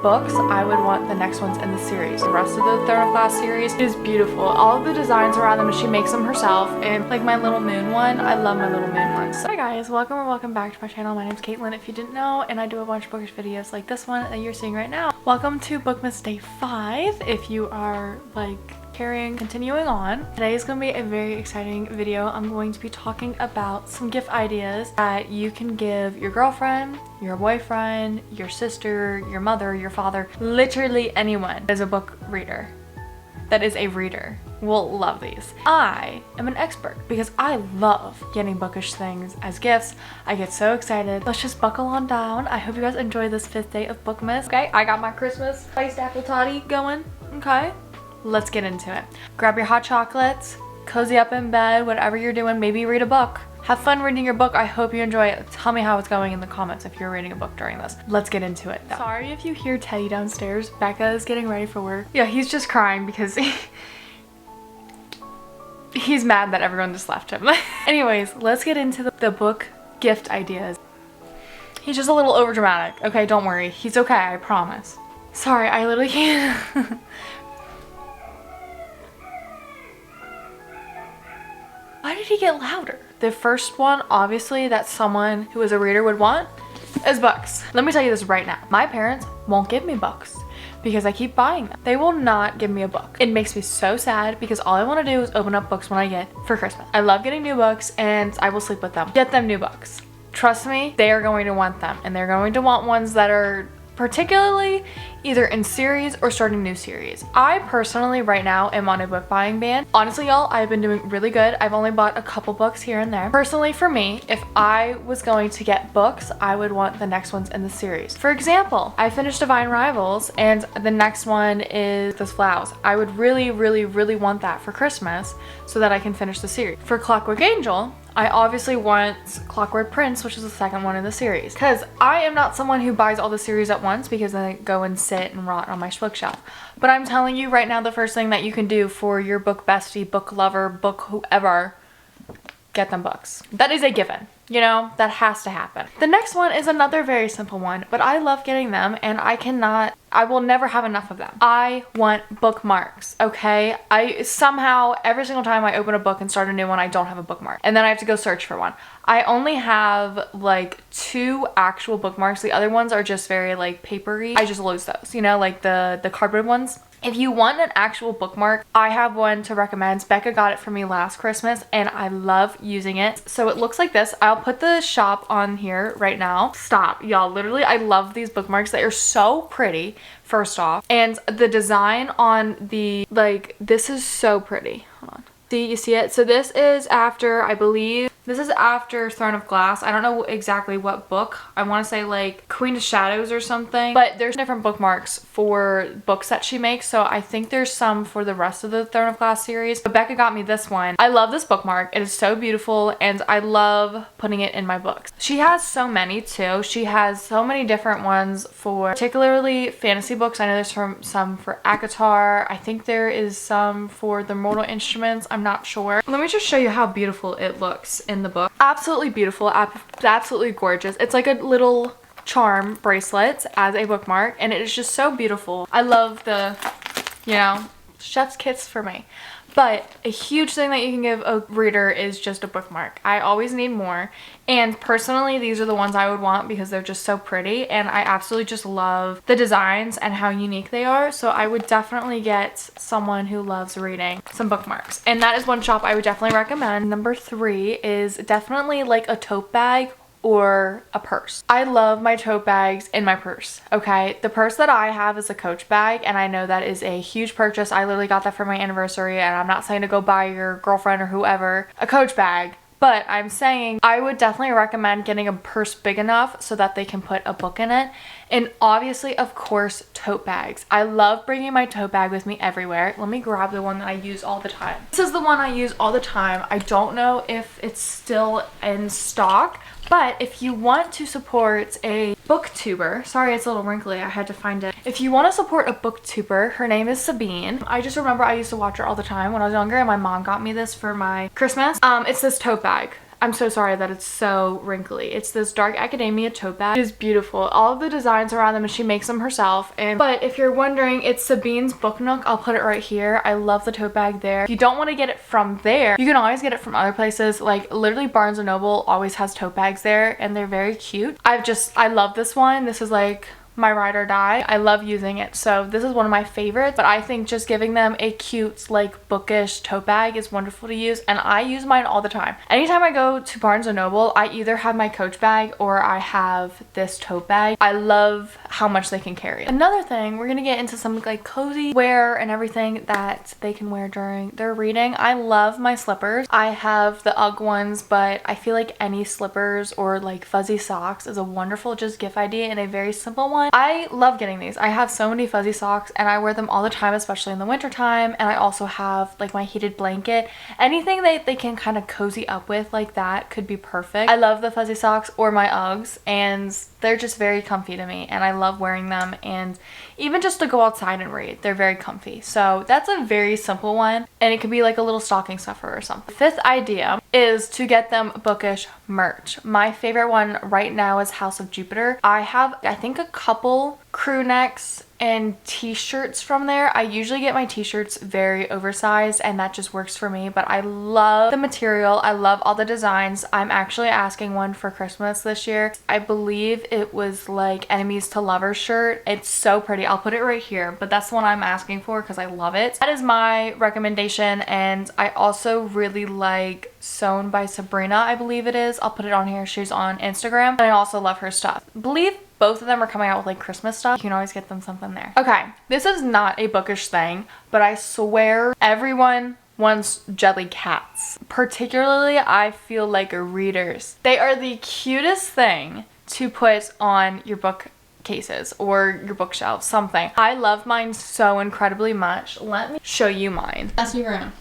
books, I would want the next ones in the series. The rest of the Throne of Glass series is beautiful. All of the designs around them, she makes them herself. And like my little moon one, I love my little moon ones. So, hi guys, welcome back to my channel. My name's Caitlin, if you didn't know, and I do a bunch of bookish videos like this one that you're seeing right now. Welcome to Bookmas Day 5. If you are like continuing on, today is going to be a very exciting video. I'm going to be talking about some gift ideas that you can give your girlfriend, your boyfriend, your sister, your mother, your father, literally anyone that is a book reader, that is a reader, will love these. I am an expert because I love getting bookish things as gifts. I get so excited. Let's just buckle on down. I hope you guys enjoy this 5th day of Bookmas. Okay, I got my Christmas spiced apple toddy going. Okay, let's get into it. Grab your hot chocolates, cozy up in bed, whatever you're doing, maybe read a book. Have fun reading your book. I hope you enjoy it. Tell me how it's going in the comments if you're reading a book during this. Let's get into it though. Sorry if you hear Teddy downstairs. Becca is getting ready for work. Yeah, he's just crying because he's mad that everyone just left him. Anyways, let's get into the book gift ideas. He's just a little overdramatic. Okay, don't worry. He's okay, I promise. Sorry, I literally can't. Why did he get louder? The first one, obviously, that someone who is a reader would want is books. Let me tell you this right now. My parents won't give me books because I keep buying them. They will not give me a book. It makes me so sad because all I want to do is open up books when I get for Christmas. I love getting new books and I will sleep with them. Get them new books. Trust me, they are going to want them, and they're going to want ones that are particularly either in series or starting new series. I personally right now am on a book buying ban. Honestly, y'all, I've been doing really good. I've only bought a couple books here and there. Personally, for me, if I was going to get books, I would want the next ones in the series. For example, I finished Divine Rivals and the next one is This Flowers. I would really want that for Christmas so that I can finish the series. For Clockwork Angel, I obviously want Clockwork Prince, which is the second one in the series. Because I am not someone who buys all the series at once because then I go and sit and rot on my bookshelf. But I'm telling you right now, the first thing that you can do for your book bestie, book lover, book whoever, get them books. That is a given. You know, that has to happen. The next one is another very simple one, but I love getting them and I will never have enough of them. I want bookmarks, okay? I somehow, every single time I open a book and start a new one, I don't have a bookmark. And then I have to go search for one. I only have like 2 actual bookmarks. The other ones are just very like papery. I just lose those, you know, like the cardboard ones. If you want an actual bookmark, I have one to recommend. Becca got it for me last Christmas and I love using it. So it looks like this. I'll put the shop on here right now. Stop, y'all. Literally, I love these bookmarks. They are so pretty, first off. And the design on the, like, this is so pretty. Hold on. See, you see it? So this is after, I believe, this is after Throne of Glass. I don't know exactly what book. I want to say like Queen of Shadows or something. But there's different bookmarks for books that she makes. So I think there's some for the rest of the Throne of Glass series. But Becca got me this one. I love this bookmark. It is so beautiful and I love putting it in my books. She has so many too. She has so many different ones for particularly fantasy books. I know there's some for ACOTAR. I think there is some for the Mortal Instruments. I'm not sure. Let me just show you how beautiful it looks in the book. Absolutely beautiful, absolutely gorgeous. It's like a little charm bracelet as a bookmark and it is just so beautiful. I love the, you know, chef's kiss for me. But a huge thing that you can give a reader is just a bookmark. I always need more. And personally, these are the ones I would want because they're just so pretty. And I absolutely just love the designs and how unique they are. So I would definitely get someone who loves reading some bookmarks. And that is one shop I would definitely recommend. Number 3 is definitely like a tote bag or a purse. I love my tote bags in my purse, okay? The purse that I have is a Coach bag and I know that is a huge purchase. I literally got that for my anniversary and I'm not saying to go buy your girlfriend or whoever a Coach bag, but I'm saying I would definitely recommend getting a purse big enough so that they can put a book in it. And obviously, of course, tote bags. I love bringing my tote bag with me everywhere. Let me grab the one that I use all the time. This is the one I use all the time. I don't know if it's still in stock, but if you want to support a booktuber, sorry it's a little wrinkly, I had to find it. If you want to support a booktuber, her name is Sabine. I just remember I used to watch her all the time when I was younger and my mom got me this for my Christmas. It's this tote bag. I'm so sorry that it's so wrinkly. It's this dark academia tote bag. It is beautiful. All of the designs are on them and she makes them herself. But if you're wondering, it's Sabine's Book Nook. I'll put it right here. I love the tote bag there. If you don't want to get it from there, you can always get it from other places. Like literally Barnes & Noble always has tote bags there and they're very cute. I love this one. This is like my ride or die. I love using it, so this is one of my favorites. But I think just giving them a cute like bookish tote bag is wonderful to use, and I use mine all the time. Anytime I go to Barnes & Noble, I either have my Coach bag or I have this tote bag. I love how much they can carry. Another thing, we're gonna get into some like cozy wear and everything that they can wear during their reading. I love my slippers. I have the UGG ones, but I feel like any slippers or like fuzzy socks is a wonderful just gift idea and a very simple one. I love getting these. I have so many fuzzy socks and I wear them all the time, especially in the winter time. And I also have like my heated blanket. Anything that they can kind of cozy up with like that could be perfect. I love the fuzzy socks or my Uggs, and they're just very comfy to me and I love wearing them, and even just to go outside and read, they're very comfy. So that's a very simple one, and it could be like a little stocking stuffer or something. Fifth idea is to get them bookish merch. My favorite one right now is House of Jupiter. I have, I think, a couple crew necks and t-shirts from there. I usually get my t-shirts very oversized and that just works for me, but I love the material. I love all the designs. I'm actually asking one for Christmas this year. I believe it was like enemies to lovers shirt. It's so pretty. I'll put it right here, but that's the one I'm asking for because I love it. That is my recommendation. And I also really like Sewn by Sabrina, I believe it is. I'll put it on here. She's on Instagram and I also love her stuff. I believe both of them are coming out with like Christmas stuff. You can always get them something there. Okay, this is not a bookish thing, but I swear everyone wants jellycats. Particularly, I feel like readers. They are the cutest thing to put on your bookcases or your bookshelves, something. I love mine so incredibly much. Let me show you mine. That's your room.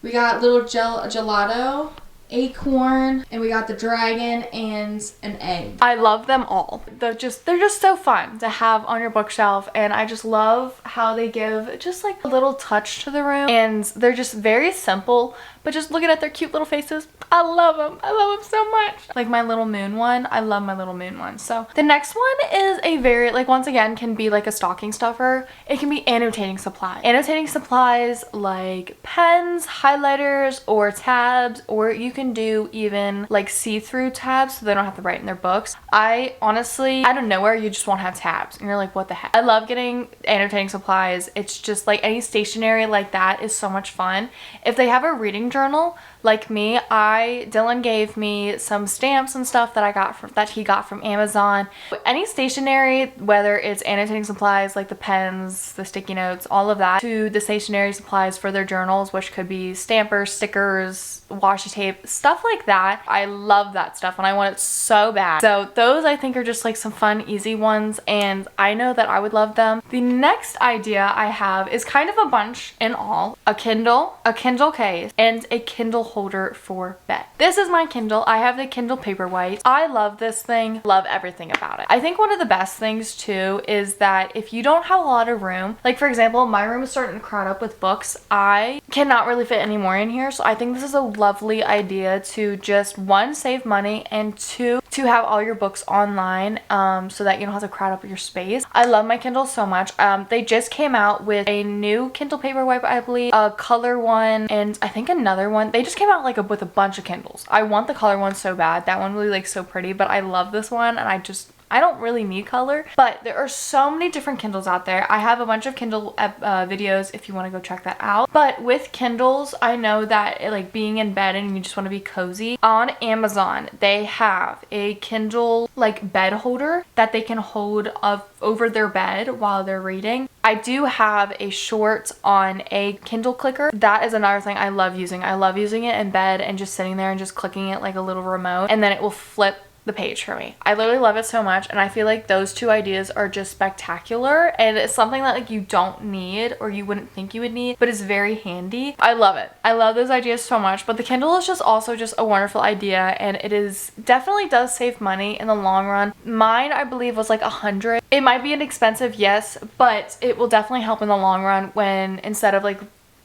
We got little gelato, acorn, and we got the dragon and an egg. I love them all. They're just so fun to have on your bookshelf, and I just love how they give just like a little touch to the room, and they're just very simple, but just looking at their cute little faces, I love them. I love them so much. Like my little moon one. I love my little moon one. So the next one is a very, like, once again, can be like a stocking stuffer. It can be annotating supplies. Annotating supplies like pens, highlighters, or tabs, or you can do even like see-through tabs so they don't have to write in their books. I honestly, out of nowhere, you just won't have tabs and you're like, what the heck? I love getting annotating supplies. It's just like any stationery like that is so much fun. If they have a reading journal like me, Dylan gave me some stamps and stuff that he got from Amazon. Any stationery, whether it's annotating supplies like the pens, the sticky notes, all of that, to the stationery supplies for their journals, which could be stampers, stickers, washi tape, stuff like that. I love that stuff and I want it so bad. So those I think are just like some fun, easy ones, and I know that I would love them. The next idea I have is kind of a bunch in all. A Kindle case, and a Kindle holder for bed. This is my Kindle. I have the Kindle Paperwhite. I love this thing. Love everything about it. I think one of the best things too is that if you don't have a lot of room, like for example, my room is starting to crowd up with books. I cannot really fit any more in here, so I think this is a lovely idea to just, one, save money, and two, to have all your books online so that you don't have to crowd up your space. I love my Kindle so much. They just came out with a new Kindle Paperwhite, I believe, a color one, and I think another one. They just came out like with a bunch of Kindles. I want the color one so bad. That one really like so pretty, but I love this one, and I don't really need color, but there are so many different Kindles out there. I have a bunch of Kindle videos if you want to go check that out. But with Kindles, I know that like being in bed and you just want to be cozy, on Amazon, they have a Kindle like bed holder that they can hold over their bed while they're reading. I do have a short on a Kindle clicker. That is another thing I love using. I love using it in bed and just sitting there and just clicking it like a little remote, and then it will flip the page for me. I literally love it so much, and I feel like those two ideas are just spectacular, and it's something that like you don't need or you wouldn't think you would need, but it's very handy. I love it. I love those ideas so much. But the Kindle is just also just a wonderful idea, and it is definitely does save money in the long run. Mine, I believe, was like $100. It might be inexpensive, yes, but it will definitely help in the long run when instead of like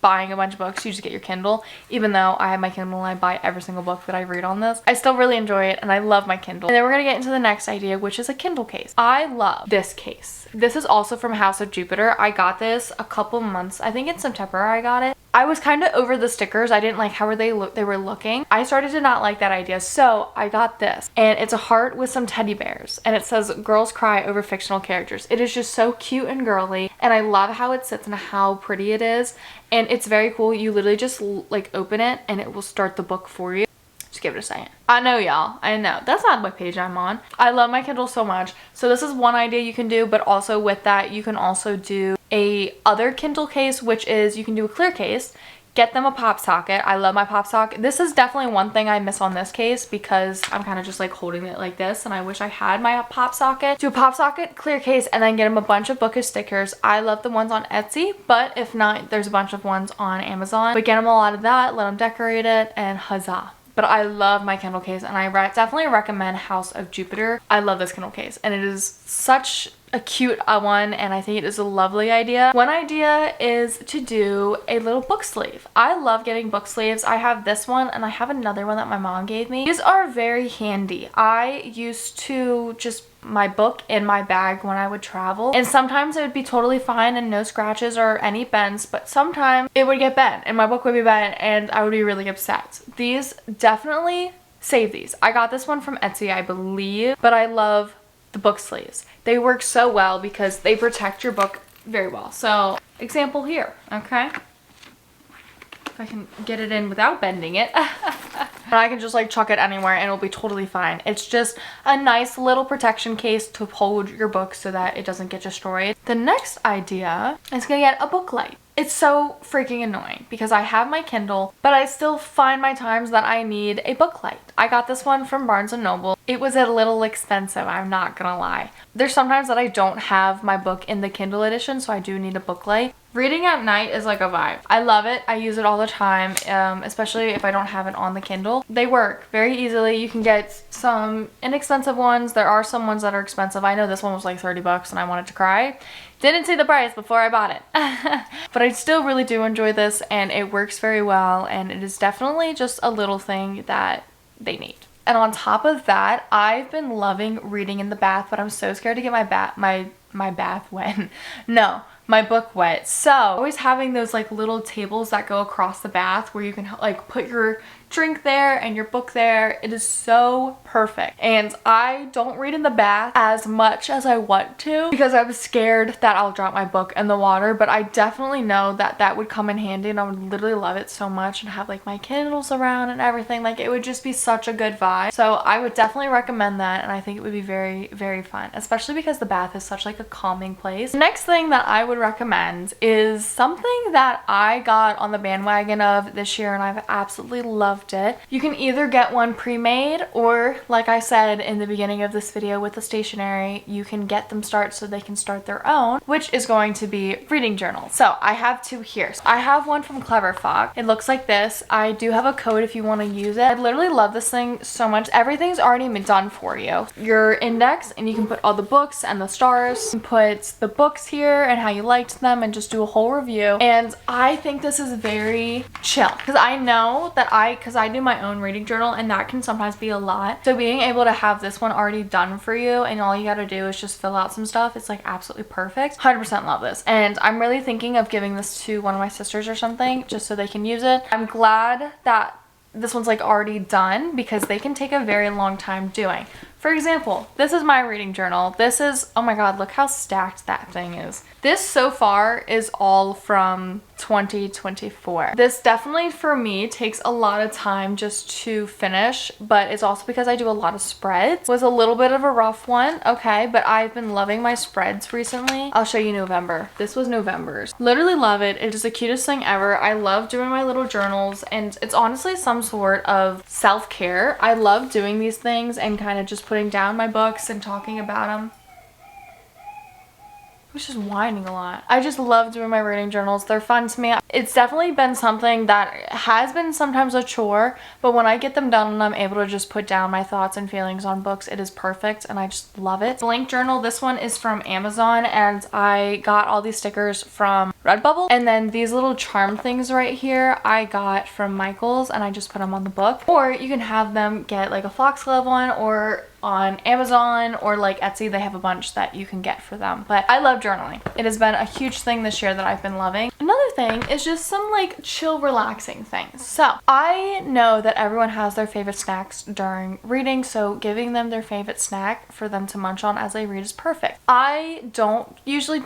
buying a bunch of books, you just get your Kindle. Even though I have my Kindle and I buy every single book that I read on this, I still really enjoy it and I love my Kindle. And then we're gonna get into the next idea, which is a Kindle case. I love this case. This is also from House of Jupiter. I got this a couple months, I think in September I got it. I was kind of over the stickers. I didn't like how they were looking. I started to not like that idea, so I got this. And it's a heart with some teddy bears. And it says, girls cry over fictional characters. It is just so cute and girly. And I love how it sits and how pretty it is. And it's very cool. You literally just like open it and it will start the book for you. Just give it a second. I know, y'all. I know. That's not what page I'm on. I love my Kindle so much. So this is one idea you can do, but also with that, you can also do a other Kindle case, which is you can do a clear case. Get them a pop socket. I love my pop socket. This is definitely one thing I miss on this case because I'm kind of just like holding it like this and I wish I had my pop socket. Do a pop socket, clear case, and then get them a bunch of Bookish stickers. I love the ones on Etsy, but if not, there's a bunch of ones on Amazon. But get them a lot of that, let them decorate it, and huzzah. But I love my Kindle case and I definitely recommend House of Jupiter. I love this Kindle case and it is such a cute one and I think it is a lovely idea. One idea is to do a little book sleeve. I love getting book sleeves. I have this one and I have another one that my mom gave me. These are very handy. I used to just my book in my bag when I would travel and sometimes it would be totally fine and no scratches or any bends, but sometimes it would get bent and my book would be bent and I would be really upset. These definitely save these. I got this one from Etsy, I believe, but I love the book sleeves. They work so well because they protect your book very well. So example here, okay? If I can get it in without bending it. And I can just like chuck it anywhere and it'll be totally fine. It's just a nice little protection case to hold your book so that it doesn't get destroyed. The next idea is gonna get a book light. It's so freaking annoying because I have my Kindle, but I still find my times that I need a book light. I got this one from Barnes & Noble. It was a little expensive, I'm not gonna lie. There's sometimes that I don't have my book in the Kindle edition, so I do need a book light. Reading at night is like a vibe. I love it. I use it all the time, especially if I don't have it on the Kindle. They work very easily. You can get some inexpensive ones. There are some ones that are expensive. I know this one was like 30 bucks and I wanted to cry. Didn't see the price before I bought it. But I still really do enjoy this and it works very well and it is definitely just a little thing that they need. And on top of that, I've been loving reading in the bath, but I'm so scared to get my bath wet. No, my book wet. So always having those like little tables that go across the bath where you can like put your drink there and your book there. It is so perfect. And I don't read in the bath as much as I want to because I'm scared that I'll drop my book in the water, but I definitely know that that would come in handy and I would literally love it so much and have like my Kindles around and everything. Like it would just be such a good vibe. So I would definitely recommend that and I think it would be very, very fun, especially because the bath is such like a calming place. The next thing that I would recommend is something that I got on the bandwagon of this year and I've absolutely loved it. You can either get one pre-made or like I said in the beginning of this video with the stationery, you can get them so they can start their own, which is going to be reading journals. So I have two here. So I have one from Clever Fox. It looks like this. I do have a code if you want to use it. I literally love this thing so much. Everything's already been done for you. Your index and you can put all the books and the stars. You can put the books here and how you liked them and just do a whole review. And I think this is very chill because I know that because I do my own reading journal and that can sometimes be a lot. So being able to have this one already done for you and all you got to do is just fill out some stuff, it's like absolutely perfect. 100% love this. And I'm really thinking of giving this to one of my sisters or something just so they can use it. I'm glad that this one's like already done because they can take a very long time doing. For example, this is my reading journal. This is, oh my god, look how stacked that thing is. This so far is all from 2024. This definitely for me takes a lot of time just to finish, but it's also because I do a lot of spreads. It was a little bit of a rough one, okay, but I've been loving my spreads recently. I'll show you November. This was November's. Literally love it. It is the cutest thing ever. I love doing my little journals and it's honestly some sort of self-care. I love doing these things and kind of just putting down my books and talking about them. was just whining a lot. I just love doing my reading journals. They're fun to me. It's definitely been something that has been sometimes a chore, but when I get them done and I'm able to just put down my thoughts and feelings on books, it is perfect and I just love it. Blank journal, this one is from Amazon and I got all these stickers from Redbubble, and then these little charm things right here I got from Michael's and I just put them on the book. Or you can have them get like a foxglove one, or on Amazon or like Etsy, they have a bunch that you can get for them. But I love journaling. It has been a huge thing this year that I've been loving. Another thing is just some like chill, relaxing things. So I know that everyone has their favorite snacks during reading, so giving them their favorite snack for them to munch on as they read is perfect. I don't usually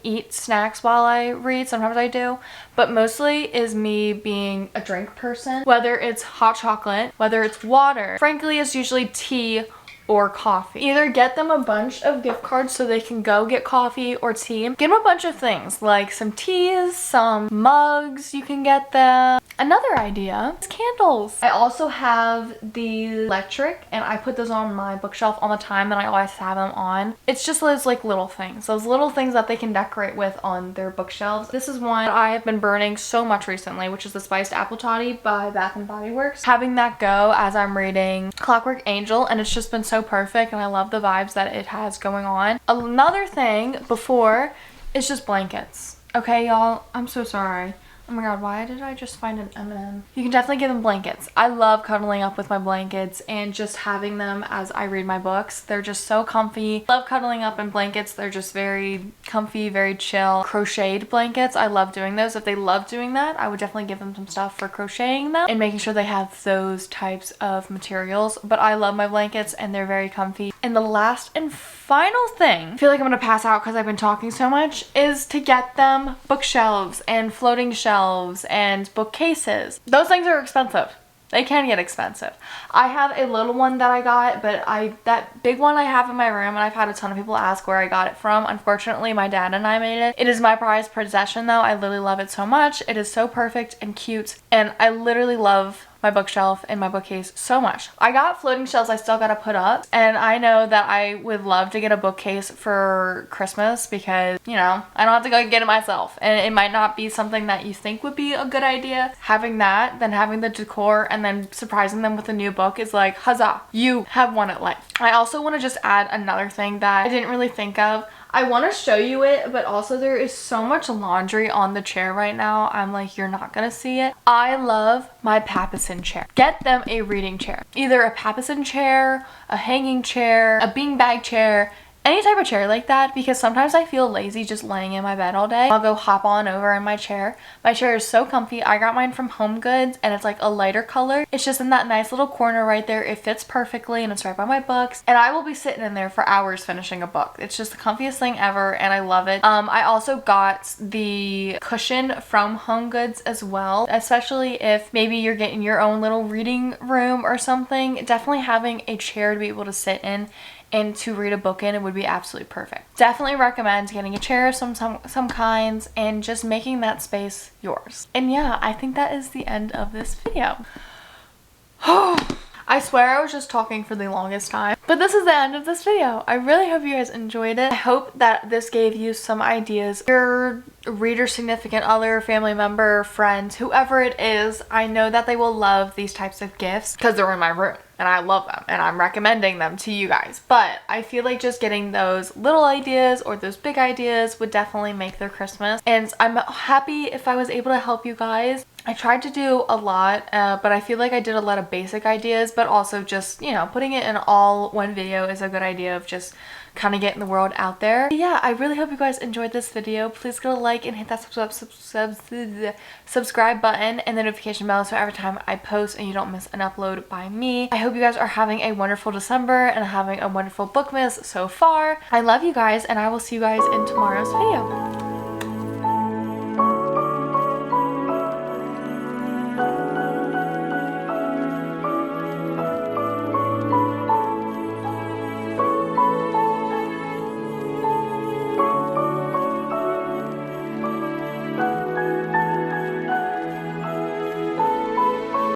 eat snacks while I read. Sometimes I do, but mostly is me being a drink person, whether it's hot chocolate, whether it's water. Frankly, it's usually tea or coffee. Either get them a bunch of gift cards so they can go get coffee or tea. Get them a bunch of things like some teas, some mugs you can get them. Another idea is candles. I also have the electric and I put those on my bookshelf all the time and I always have them on. It's just those like little things that they can decorate with on their bookshelves. This is one I have been burning so much recently, which is the Spiced Apple Toddy by Bath & Body Works. Having that go as I'm reading Clockwork Angel, and it's just been so perfect and I love the vibes that it has going on. Another thing before is just blankets. Okay, y'all, I'm so sorry. Oh my god, why did I just find an M&M? You can definitely give them blankets. I love cuddling up with my blankets and just having them as I read my books. They're just so comfy. Love cuddling up in blankets. They're just very comfy, very chill. Crocheted blankets, I love doing those. If they love doing that, I would definitely give them some stuff for crocheting them and making sure they have those types of materials. But I love my blankets and they're very comfy. And the last and final thing, I feel like I'm gonna pass out because I've been talking so much, is to get them bookshelves and floating shelves and bookcases. Those things are expensive. They can get expensive. I have a little one that I got, but that big one I have in my room, and I've had a ton of people ask where I got it from. Unfortunately, my dad and I made it. It is my prized possession though. I literally love it so much. It is so perfect and cute, and I literally love my bookshelf and my bookcase so much. I got floating shelves I still gotta put up, and I know that I would love to get a bookcase for Christmas because, you know, I don't have to go get it myself, and it might not be something that you think would be a good idea. Having that, then having the decor, and then surprising them with a new book is like, huzzah, you have won at life. I also want to just add another thing that I didn't really think of. I want to show you it, but also there is so much laundry on the chair right now. I'm like, you're not gonna see it. I love my Papasan chair. Get them a reading chair. Either a Papasan chair, a hanging chair, a beanbag chair, any type of chair like that, because sometimes I feel lazy just laying in my bed all day. I'll go hop on over in my chair. My chair is so comfy. I got mine from Home Goods and it's like a lighter color. It's just in that nice little corner right there. It fits perfectly and it's right by my books, and I will be sitting in there for hours finishing a book. It's just the comfiest thing ever and I love it. I also got the cushion from Home Goods as well, especially if maybe you're getting your own little reading room or something. Definitely having a chair to be able to sit in and to read a book in, it would be absolutely perfect. Definitely recommend getting a chair of some kinds and just making that space yours. And yeah, I think that is the end of this video. I swear I was just talking for the longest time, but this is the end of this video. I really hope you guys enjoyed it. I hope that this gave you some ideas. Your reader, significant other, family member, friend, whoever it is, I know that they will love these types of gifts because they're in my room and I love them and I'm recommending them to you guys. But I feel like just getting those little ideas or those big ideas would definitely make their Christmas. And I'm happy if I was able to help you guys. I tried to do a lot, but I feel like I did a lot of basic ideas, but also just, you know, putting it in all one video is a good idea of just kind of getting the world out there. But yeah, I really hope you guys enjoyed this video. Please go like and hit that subscribe button and the notification bell so every time I post and you don't miss an upload by me. I hope you guys are having a wonderful December and having a wonderful Bookmas so far. I love you guys and I will see you guys in tomorrow's video.